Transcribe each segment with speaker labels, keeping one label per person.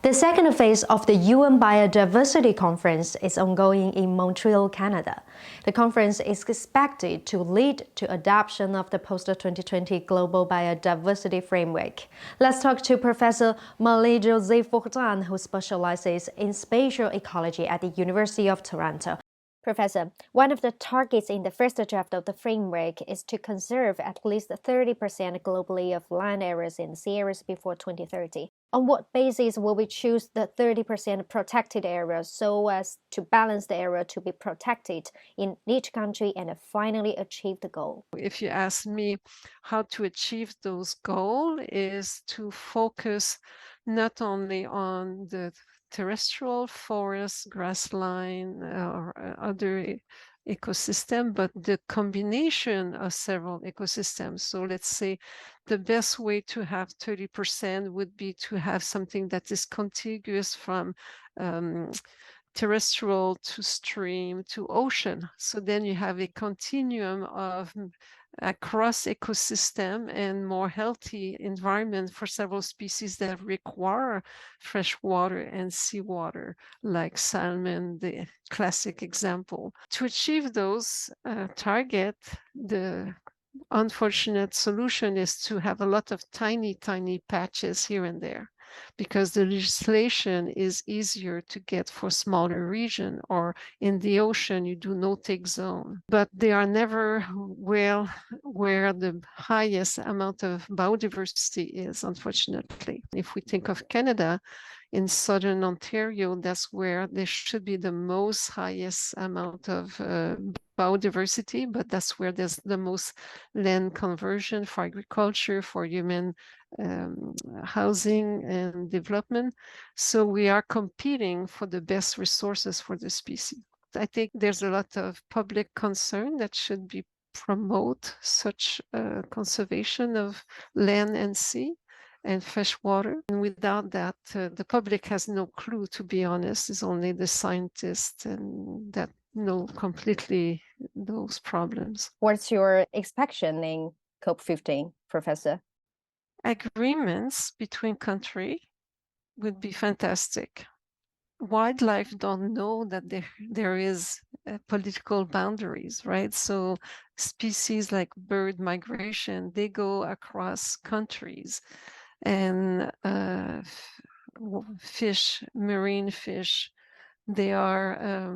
Speaker 1: The second phase of the UN Biodiversity Conference is ongoing in Montreal, Canada. The conference is expected to lead to adoption of the post-2020 Global Biodiversity Framework. Let's talk to Professor Marie-Josée Fortin, who specializes in spatial ecology at the University of Toronto. Professor, one of the targets in the first draft of the framework is to conserve at least 30% globally of land areas and sea areas before 2030. On what basis will we choose the 30% protected area so as to balance the area to be protected in each country and finally achieve the goal?
Speaker 2: If you ask me how to achieve those goals is to focus not only on the terrestrial forest, grassland, or other ecosystem, but the combination of several ecosystems. So let's say the best way to have 30% would be to have something that is contiguous from terrestrial to stream to ocean. So then you have a continuum of across ecosystem and more healthy environment for several species that require fresh water and seawater, like salmon, the classic example. To achieve those targets, the unfortunate solution is to have a lot of tiny patches here and there, because the legislation is easier to get for smaller region, or in the ocean you do no-take zone, but they are never where the highest amount of biodiversity is, unfortunately. If we think of Canada, in southern Ontario, that's where there should be the most highest amount of biodiversity, but that's where there's the most land conversion for agriculture, for human housing and development. So we are competing for the best resources for the species. I think there's a lot of public concern that should be promote such conservation of land and sea and fresh water. And without that, the public has no clue, to be honest. It's only the scientists and that know completely those problems.
Speaker 1: What's your expectation in COP15, Professor?
Speaker 2: Agreements between countries would be fantastic. Wildlife don't know that there is political boundaries, right? So species like bird migration, they go across countries, and fish, marine fish, they are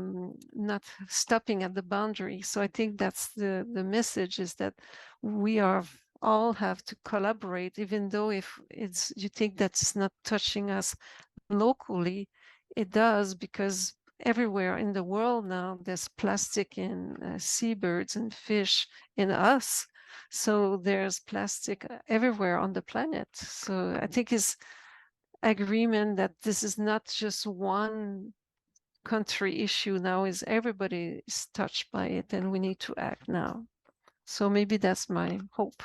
Speaker 2: not stopping at the boundary. So I think that's the message, is that we all have to collaborate, even though if you think that's not touching us locally, it does, because everywhere in the world now there's plastic in seabirds and fish in us. So there's plastic everywhere on the planet. So I think it's agreement that this is not just one country issue now, is everybody is touched by it, and we need to act now. So maybe that's my hope.